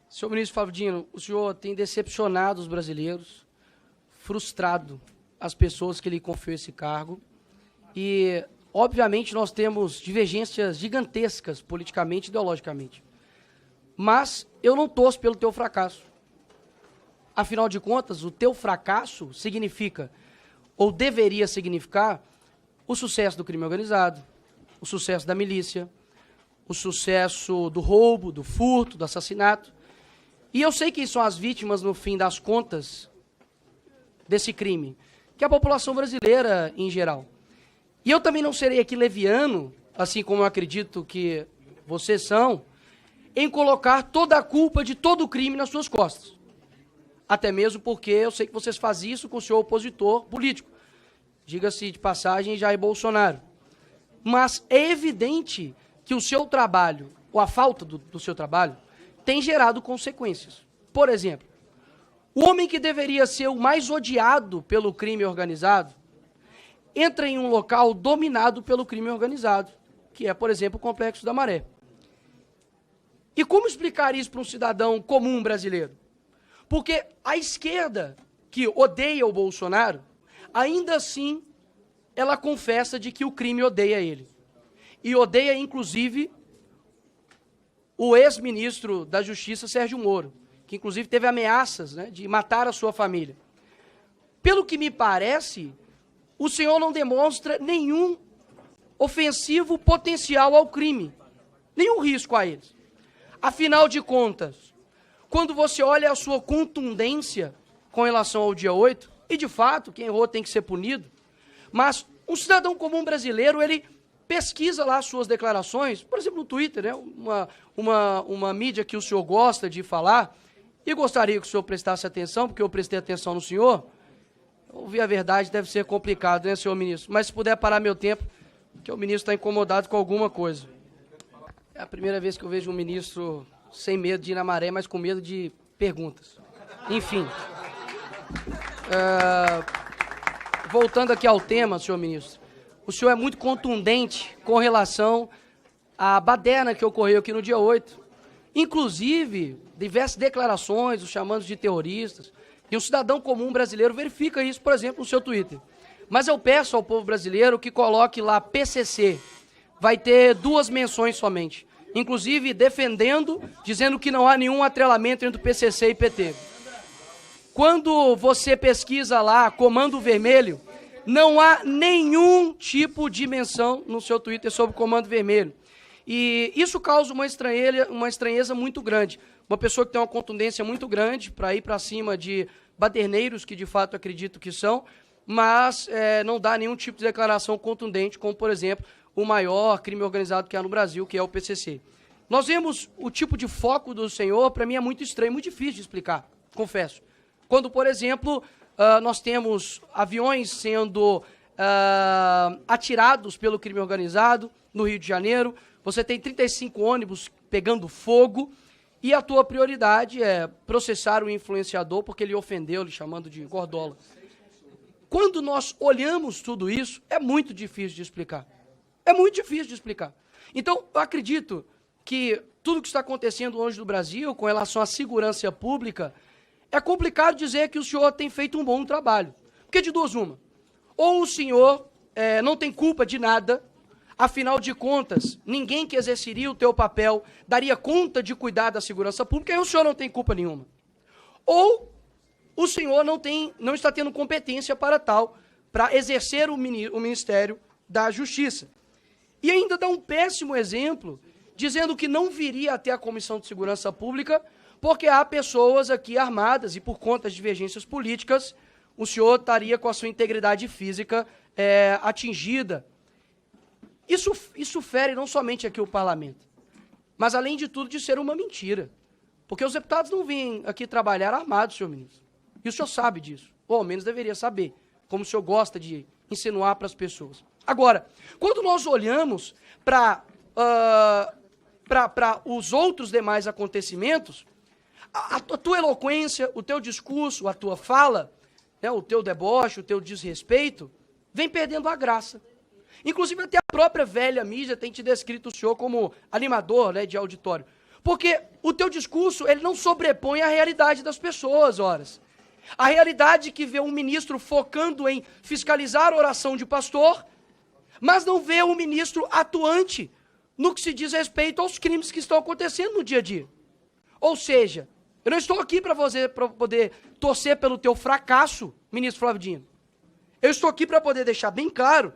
Senhor ministro Flávio Dino, o senhor tem decepcionado os brasileiros, frustrado as pessoas que lhe confiou esse cargo e, obviamente, nós temos divergências gigantescas politicamente e ideologicamente. Mas eu não torço pelo teu fracasso. Afinal de contas, o teu fracasso significa, ou deveria significar, o sucesso do crime organizado, o sucesso da milícia, o sucesso do roubo, do furto, do assassinato. E eu sei quem são as vítimas, no fim das contas, desse crime, que é a população brasileira em geral. E eu também não serei aqui leviano, assim como eu acredito que vocês são, em colocar toda a culpa de todo o crime nas suas costas. Até mesmo porque eu sei que vocês fazem isso com o seu opositor político. Diga-se de passagem, Jair Bolsonaro. Mas é evidente que o seu trabalho, ou a falta do seu trabalho, tem gerado consequências. Por exemplo, o homem que deveria ser o mais odiado pelo crime organizado, entra em um local dominado pelo crime organizado, que é, por exemplo, o Complexo da Maré. E como explicar isso para um cidadão comum brasileiro? Porque a esquerda, que odeia o Bolsonaro, ainda assim, ela confessa de que o crime odeia ele. E odeia, inclusive, o ex-ministro da Justiça, Sérgio Moro, que, inclusive, teve ameaças, né, de matar a sua família. Pelo que me parece, o senhor não demonstra nenhum ofensivo potencial ao crime, nenhum risco a eles. Afinal de contas, quando você olha a sua contundência com relação ao dia 8, e de fato, quem errou tem que ser punido, mas um cidadão comum brasileiro, ele pesquisa lá as suas declarações, por exemplo, no Twitter, né, uma mídia que o senhor gosta de falar, e gostaria que o senhor prestasse atenção, porque eu prestei atenção no senhor. Ouvir a verdade deve ser complicado, né, senhor ministro? Mas se puder parar meu tempo, que o ministro está incomodado com alguma coisa. É a primeira vez que eu vejo um ministro sem medo de ir na maré, mas com medo de perguntas. Enfim. Voltando aqui ao tema, senhor ministro, o senhor é muito contundente com relação à baderna que ocorreu aqui no dia 8. Inclusive, diversas declarações, os chamando de terroristas, e um cidadão comum brasileiro verifica isso, por exemplo, no seu Twitter. Mas eu peço ao povo brasileiro que coloque lá PCC. Vai ter 2 menções somente. Inclusive defendendo, dizendo que não há nenhum atrelamento entre o PCC e PT. Quando você pesquisa lá Comando Vermelho, não há nenhum tipo de menção no seu Twitter sobre Comando Vermelho. E isso causa uma estranheza muito grande. Uma pessoa que tem uma contundência muito grande para ir para cima de baderneiros, que de fato acredito que são, mas não dá nenhum tipo de declaração contundente, como, por exemplo, o maior crime organizado que há no Brasil, que é o PCC. Nós vemos o tipo de foco do senhor, para mim é muito estranho, muito difícil de explicar, confesso. Quando, por exemplo, nós temos aviões sendo atirados pelo crime organizado no Rio de Janeiro, você tem 35 ônibus pegando fogo, e a tua prioridade é processar o influenciador porque ele ofendeu, lhe chamando de gordola. Quando nós olhamos tudo isso, é muito difícil de explicar. É muito difícil de explicar. Então, eu acredito que tudo que está acontecendo hoje no Brasil com relação à segurança pública, é complicado dizer que o senhor tem feito um bom trabalho. Porque de duas uma. Ou o senhor não tem culpa de nada, afinal de contas, ninguém que exerceria o teu papel daria conta de cuidar da segurança pública, e o senhor não tem culpa nenhuma. Ou o senhor não está tendo competência para tal, para exercer o Ministério da Justiça. E ainda dá um péssimo exemplo, dizendo que não viria até a Comissão de Segurança Pública, porque há pessoas aqui armadas e por conta de divergências políticas, o senhor estaria com a sua integridade física atingida. Isso fere não somente aqui o parlamento, mas além de tudo de ser uma mentira. Porque os deputados não vêm aqui trabalhar armados, senhor ministro. E o senhor sabe disso, ou ao menos deveria saber, como o senhor gosta de insinuar para as pessoas. Agora, quando nós olhamos para os outros demais acontecimentos, a tua eloquência, o teu discurso, a tua fala, né, o teu deboche, o teu desrespeito, vem perdendo a graça. Inclusive até a própria velha mídia tem te descrito o senhor como animador, né, de auditório. Porque o teu discurso, ele não sobrepõe a realidade das pessoas, horas. A realidade que vê um ministro focando em fiscalizar a oração de pastor, mas não vê um ministro atuante no que se diz respeito aos crimes que estão acontecendo no dia a dia. Ou seja, eu não estou aqui para você pra poder torcer pelo teu fracasso, ministro Flávio Dino. Eu estou aqui para poder deixar bem claro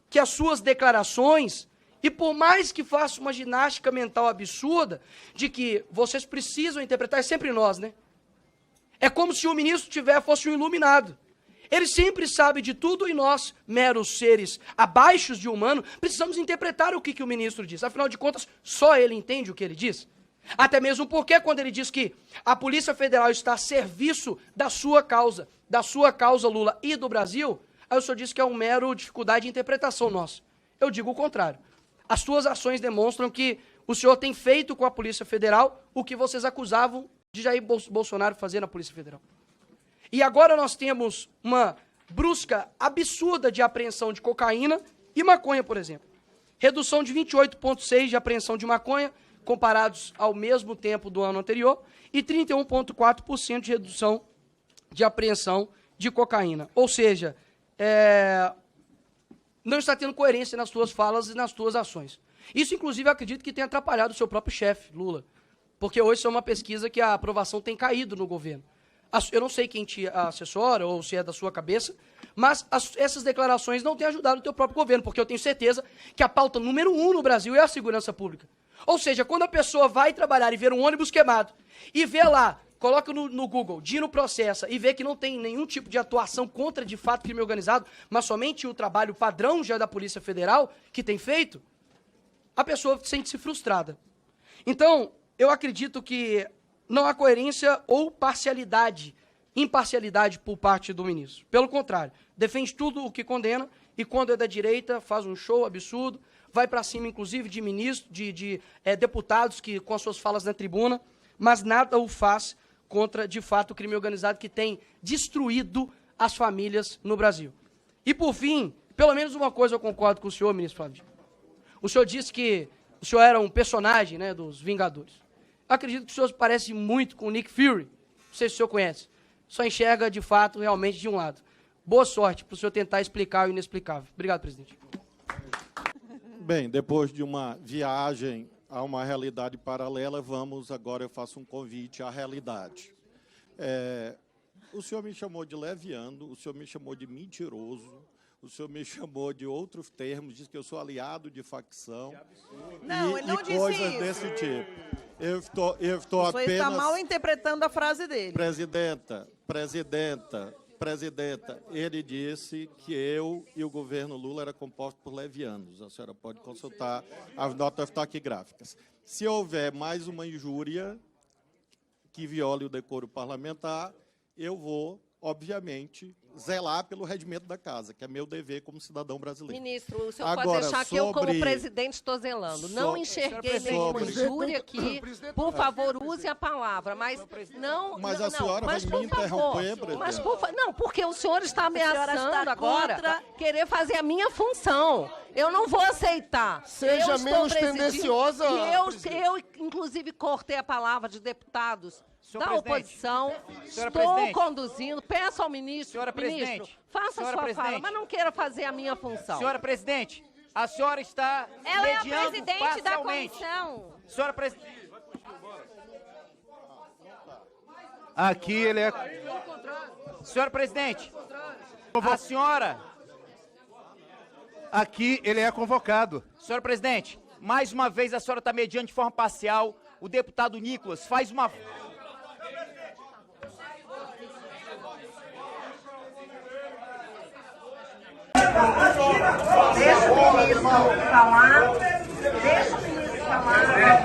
que as suas declarações, e por mais que faça uma ginástica mental absurda, de que vocês precisam interpretar, é sempre nós, né? É como se o ministro fosse um iluminado. Ele sempre sabe de tudo e nós, meros seres abaixo de humano, precisamos interpretar o que o ministro diz. Afinal de contas, só ele entende o que ele diz. Até mesmo porque quando ele diz que a Polícia Federal está a serviço da sua causa, Lula, e do Brasil, aí o senhor diz que é um mero dificuldade de interpretação nossa. Eu digo o contrário. As suas ações demonstram que o senhor tem feito com a Polícia Federal o que vocês acusavam de Jair Bolsonaro fazer na Polícia Federal. E agora nós temos uma brusca absurda de apreensão de cocaína e maconha, por exemplo. Redução de 28,6% de apreensão de maconha, comparados ao mesmo tempo do ano anterior, e 31,4% de redução de apreensão de cocaína. Ou seja, não está tendo coerência nas suas falas e nas suas ações. Isso, inclusive, eu acredito que tem atrapalhado o seu próprio chefe, Lula, porque hoje isso é uma pesquisa que a aprovação tem caído no governo. Eu não sei quem te assessora ou se é da sua cabeça, mas essas declarações não têm ajudado o teu próprio governo, porque eu tenho certeza que a pauta número 1 no Brasil é a segurança pública. Ou seja, quando a pessoa vai trabalhar e ver um ônibus queimado e vê lá, coloca no Google, Dino processa, e vê que não tem nenhum tipo de atuação contra, de fato, crime organizado, mas somente o trabalho padrão já da Polícia Federal que tem feito, a pessoa sente-se frustrada. Então, eu acredito que não há coerência ou imparcialidade por parte do ministro. Pelo contrário, defende tudo o que condena e quando é da direita faz um show absurdo, vai para cima, inclusive, de ministros, deputados que com as suas falas na tribuna, mas nada o faz contra, de fato, o crime organizado que tem destruído as famílias no Brasil. E, por fim, pelo menos uma coisa eu concordo com o senhor, ministro Flávio. O senhor disse que o senhor era um personagem, né, dos Vingadores. Acredito que o senhor parece muito com o Nick Fury. Não sei se o senhor conhece. Só enxerga, de fato, realmente de um lado. Boa sorte para o senhor tentar explicar o inexplicável. Obrigado, presidente. Bem, depois de uma viagem a uma realidade paralela, agora eu faço um convite à realidade. O senhor me chamou de leviano, o senhor me chamou de mentiroso, o senhor me chamou de outros termos, diz que eu sou aliado de facção. Não, ele não disse coisas isso. desse tipo. Eu estou O senhor está mal interpretando a frase dele. Presidenta, ele disse que eu e o governo Lula era composto por levianos. A senhora pode consultar as notas taquigráficas. Se houver mais uma injúria que viole o decoro parlamentar, eu vou, obviamente, zelar pelo regimento da casa, que é meu dever como cidadão brasileiro. Ministro, o senhor Agora, pode deixar que eu, como presidente, estou zelando. Não enxerguei nenhuma injúria aqui. Por favor, use a palavra, mas não... Mas a senhora vai me interromper, presidente? Não, porque o senhor está ameaçando agora querer fazer a minha função. Eu não vou aceitar. Seja menos tendenciosa. Eu, inclusive, cortei a palavra de deputados da oposição. Estou conduzindo. Peço ao ministro, faça a sua fala, mas não queira fazer a minha função. Senhora presidente, a senhora está Ela é a mediando presidente da parcialmente. comissão. Senhora presidente. Aqui ele é... Senhora presidente, a senhora... Aqui ele é convocado. Senhora presidente, mais uma vez a senhora está mediando de forma parcial. O deputado Nicolas faz uma... Deixa o ministro falar. Deixa o ministro falar.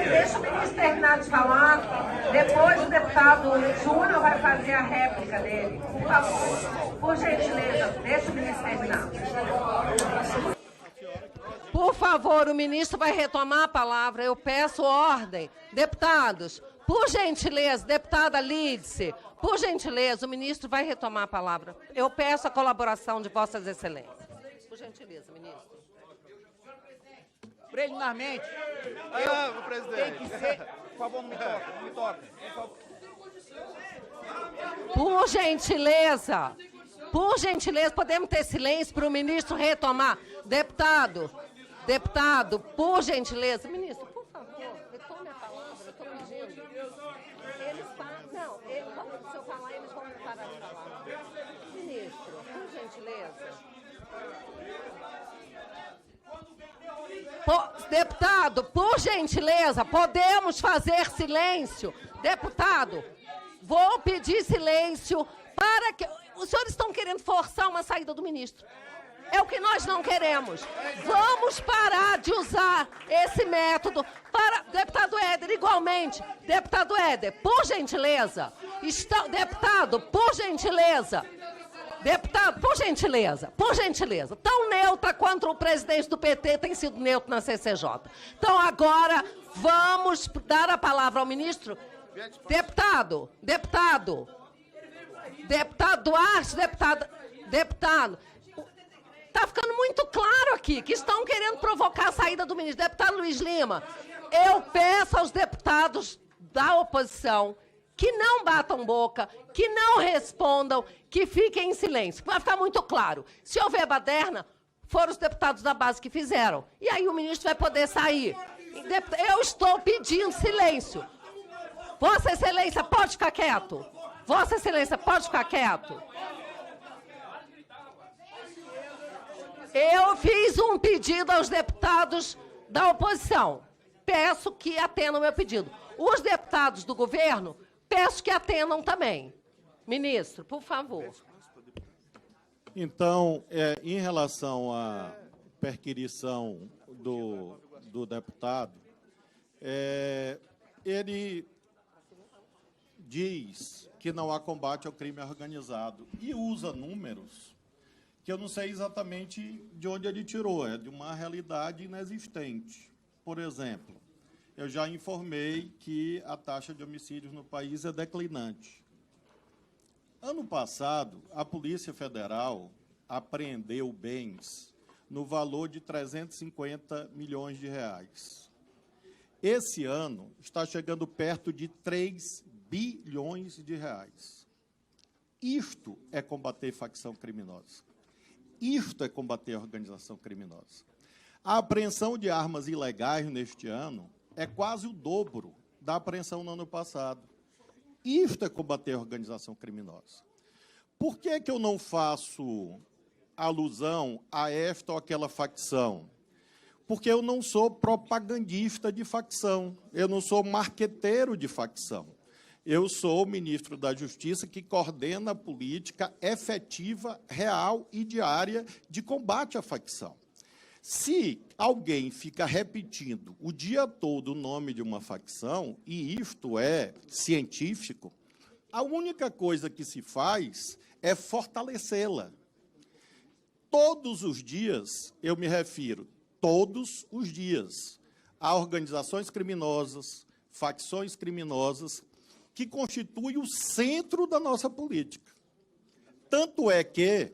Deixa o ministro terminar de falar. Depois o deputado Júnior vai fazer a réplica dele. Por favor, por gentileza, deixa o ministro terminar. Por favor, o ministro vai retomar a palavra. Eu peço ordem. Deputados, por gentileza, deputada Lídice, por gentileza, o ministro vai retomar a palavra. Eu peço a colaboração de vossas excelências. Por gentileza, ministro. Preliminarmente, presidente. tem que ser... Por favor, não me toque, não me toque. Por gentileza, podemos ter silêncio para o ministro retomar. Deputado, por gentileza. Ministro, por favor, retome a palavra, eu estou pedindo. Eles falam, não, se eu falar, eles vão parar de falar. Ministro, por gentileza. Deputado, por gentileza, podemos fazer silêncio? Deputado, vou pedir silêncio para que... Os senhores estão querendo forçar uma saída do ministro. É o que nós não queremos. Vamos parar de usar esse método para... Deputado Éder, igualmente. Deputado Éder, por gentileza. Deputado, por gentileza. Deputado, por gentileza, tão neutra quanto o presidente do PT tem sido neutro na CCJ. Então, agora, vamos dar a palavra ao ministro. Deputado Duarte, deputado, está ficando muito claro aqui que estão querendo provocar a saída do ministro. Deputado Luiz Lima, eu peço aos deputados da oposição que não batam boca, que não respondam, que fiquem em silêncio. Vai ficar muito claro. Se houver baderna, foram os deputados da base que fizeram. E aí o ministro vai poder sair. Eu estou pedindo silêncio. Vossa Excelência, pode ficar quieto. Vossa Excelência, pode ficar quieto. Eu fiz um pedido aos deputados da oposição. Peço que atendam o meu pedido. Os deputados do governo, peço que atendam também. Ministro, por favor. Então, em relação à perquisição do deputado, ele diz que não há combate ao crime organizado e usa números que eu não sei exatamente de onde ele tirou, é de uma realidade inexistente. Por exemplo, eu já informei que a taxa de homicídios no país é declinante. Ano passado, a Polícia Federal apreendeu bens no valor de 350 milhões de reais. Esse ano está chegando perto de 3 bilhões de reais. Isto é combater facção criminosa. Isto é combater a organização criminosa. A apreensão de armas ilegais neste ano é quase o dobro da apreensão no ano passado. Isto é combater a organização criminosa. Por que eu não faço alusão a esta ou aquela facção? Porque eu não sou propagandista de facção, eu não sou marqueteiro de facção. Eu sou o ministro da Justiça que coordena a política efetiva, real e diária de combate à facção. Se alguém fica repetindo o dia todo o nome de uma facção, e isto é científico, a única coisa que se faz é fortalecê-la. Todos os dias, eu me refiro, todos os dias, a organizações criminosas, facções criminosas, que constituem o centro da nossa política. Tanto é que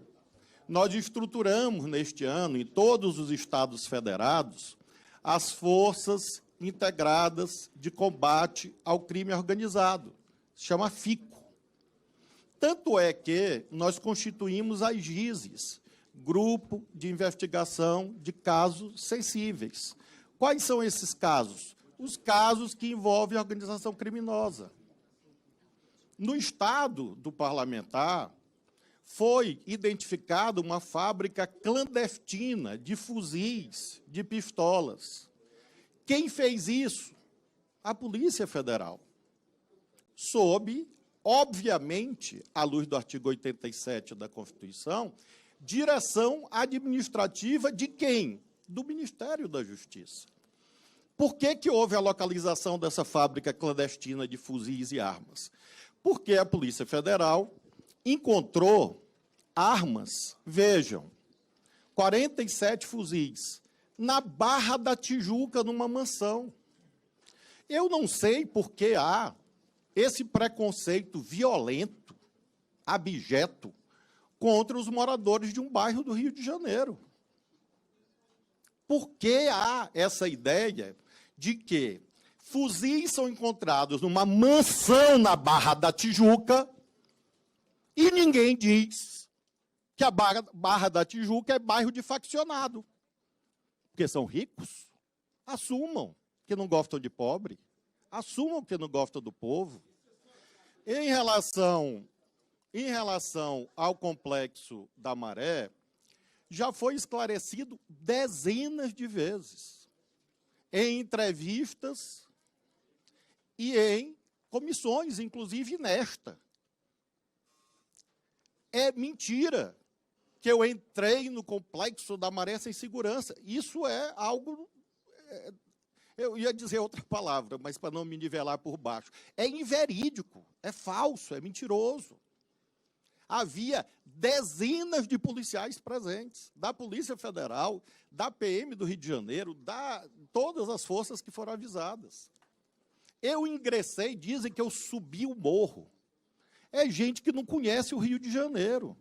nós estruturamos neste ano, em todos os estados federados, as forças integradas de combate ao crime organizado, se chama FICO. Tanto é que nós constituímos as GISES, Grupo de Investigação de Casos Sensíveis. Quais são esses casos? Os casos que envolvem a organização criminosa. No estado do parlamentar, foi identificada uma fábrica clandestina de fuzis, de pistolas. Quem fez isso? A Polícia Federal. Sob, obviamente, à luz do artigo 87 da Constituição, direção administrativa de quem? Do Ministério da Justiça. Por que houve a localização dessa fábrica clandestina de fuzis e armas? Porque a Polícia Federal encontrou armas, vejam, 47 fuzis. na Barra da Tijuca, numa mansão. Eu não sei por que há esse preconceito violento, abjeto, contra os moradores de um bairro do Rio de Janeiro. Por que há essa ideia de que fuzis são encontrados numa mansão na Barra da Tijuca e ninguém diz que a Barra da Tijuca é bairro de faccionado? Porque são ricos? Assumam que não gostam de pobre. Assumam que não gostam do povo. Em relação ao complexo da Maré, já foi esclarecido dezenas de vezes, em entrevistas e em comissões, inclusive nesta. É mentira que eu entrei no complexo da Maré sem segurança. Isso é algo... eu ia dizer outra palavra, mas para não me nivelar por baixo. É inverídico, é falso, é mentiroso. Havia dezenas de policiais presentes, da Polícia Federal, da PM do Rio de Janeiro, todas as forças que foram avisadas. Eu ingressei, dizem que eu subi o morro. É gente que não conhece o Rio de Janeiro.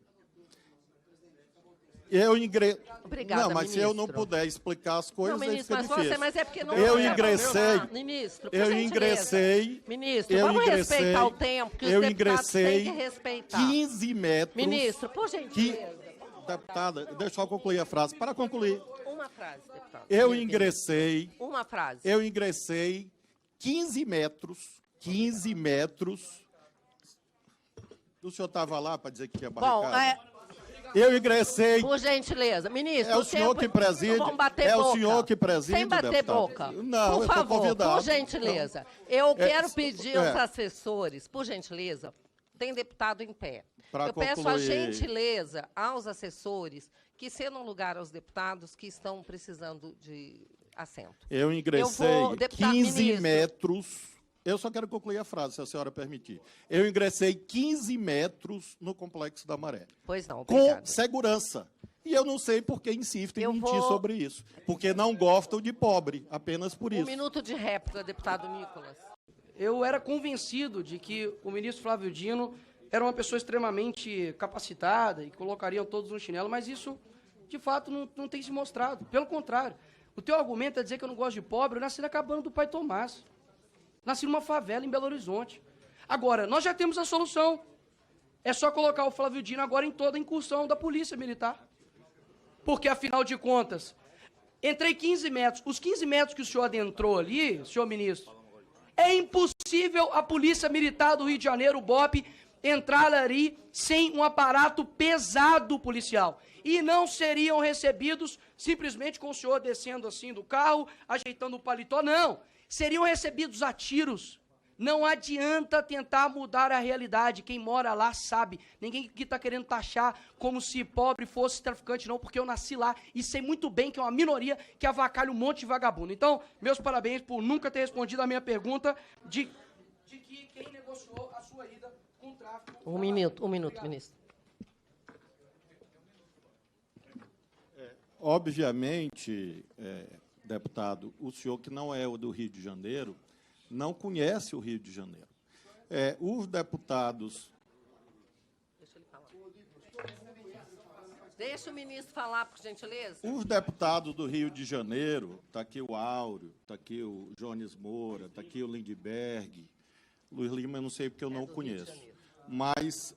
Obrigada, não, mas ministro. se eu não puder explicar as coisas, não, ministro, aí fica difícil. mas é porque não... Eu ingressei... Ministro, por eu gentileza. ingressei... Ministro, eu vamos ingressei, respeitar o tempo, que os eu deputados têm ingressei que respeitar. 15 metros... Ministro, por gentileza. Deputada, deixa eu concluir a frase. Para concluir... Uma frase, deputado. Eu ingressei... Uma frase. Eu ingressei 15 metros... O senhor estava lá para dizer que tinha barricada? Bom, eu ingressei... Por gentileza. Ministro, é o senhor que preside? Vamos bater é boca. o senhor que preside, sem bater deputado? boca. Não, por eu favor, estou convidado. por gentileza. Eu quero pedir aos assessores, por gentileza, tem deputado em pé. Eu peço a gentileza aos assessores que cedam lugar aos deputados que estão precisando de assento. Eu ingressei 15 ministro, metros... Eu só quero concluir a frase, se a senhora permitir. Eu ingressei 15 metros no Complexo da Maré. Pois não, obrigada. Com segurança. E eu não sei por que insistem em mentir vou... sobre isso. Porque não gostam de pobre, apenas por isso. Um minuto de réplica, deputado Nicolas. Eu era convencido de que o ministro Flávio Dino era uma pessoa extremamente capacitada e colocariam todos no chinelo, mas isso, de fato, não tem se mostrado. Pelo contrário, o teu argumento é dizer que eu não gosto de pobre. Eu nasci na cabana do pai Tomás. Nasci numa favela em Belo Horizonte. Agora, nós já temos a solução. É só colocar o Flávio Dino agora em toda a incursão da Polícia Militar. Porque, afinal de contas, entrei 15 metros. Os 15 metros que o senhor adentrou ali, senhor ministro, é impossível a Polícia Militar do Rio de Janeiro, o BOP, entrar ali sem um aparato pesado policial. E não seriam recebidos simplesmente com o senhor descendo assim do carro, ajeitando o paletó, não. Seriam recebidos a tiros. Não adianta tentar mudar a realidade. Quem mora lá sabe. Ninguém que está querendo taxar como se pobre fosse traficante, não, porque eu nasci lá e sei muito bem que é uma minoria que avacalha um monte de vagabundo. Então, meus parabéns por nunca ter respondido a minha pergunta de que quem negociou a sua ida com o tráfico... Um minuto, ministro. Obviamente, deputado, o senhor que não é o do Rio de Janeiro, não conhece o Rio de Janeiro. Os deputados... Deixa ele falar. Deixa o ministro falar, por gentileza. Os deputados do Rio de Janeiro, está aqui o Áureo, está aqui o Jones Moura, está aqui o Lindbergh, Luiz Lima, eu não sei porque eu não conheço. Mas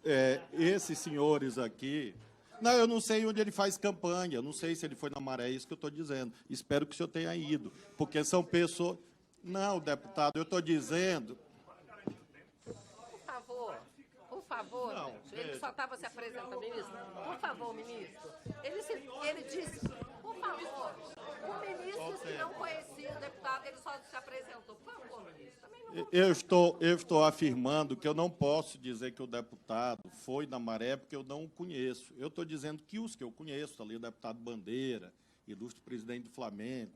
esses senhores aqui... Não, eu não sei onde ele faz campanha, não sei se ele foi na Maré, é isso que eu estou dizendo. Espero que o senhor tenha ido, porque são pessoas... Não, deputado, eu estou dizendo... Por favor, Não, gente. Ele só estava se apresentando, ministro. Por favor, ministro. Ele disse, por favor, o ministro, se não conhecia o deputado, ele só se apresentou. Por favor, ministro. Também não... Eu estou afirmando que eu não posso dizer que o deputado foi na Maré porque eu não o conheço. Eu estou dizendo que os que eu conheço, ali o deputado Bandeira, ilustre presidente do Flamengo,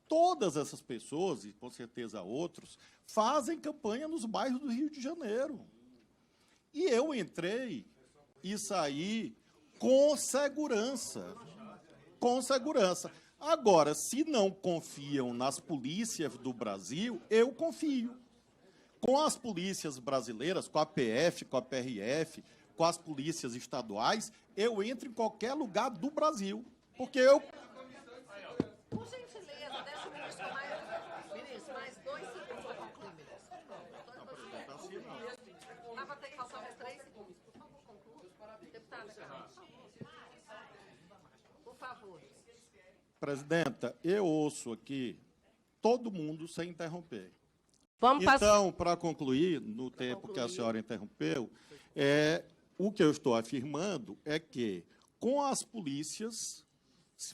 todas essas pessoas, e com certeza outros, fazem campanha nos bairros do Rio de Janeiro. E eu entrei e saí com segurança. Com segurança. Agora, se não confiam nas polícias do Brasil, eu confio. Com as polícias brasileiras, com a PF, com a PRF, com as polícias estaduais, eu entro em qualquer lugar do Brasil. Porque eu... Por gentileza, deixa o ministro mais... Ministro, mais 2 segundos para concluir, ministro. Dá para ter que faltar mais 3 segundos. Por favor, conclua. Deputada Carla. Por favor. Presidenta, eu ouço aqui todo mundo sem interromper. Vamos passar... Então, para concluir, no tempo que a senhora interrompeu, o que eu estou afirmando é que, com as polícias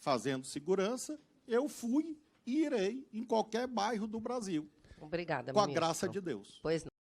fazendo segurança, eu fui e irei em qualquer bairro do Brasil, Obrigada, com a ministro. graça de Deus. Pois não.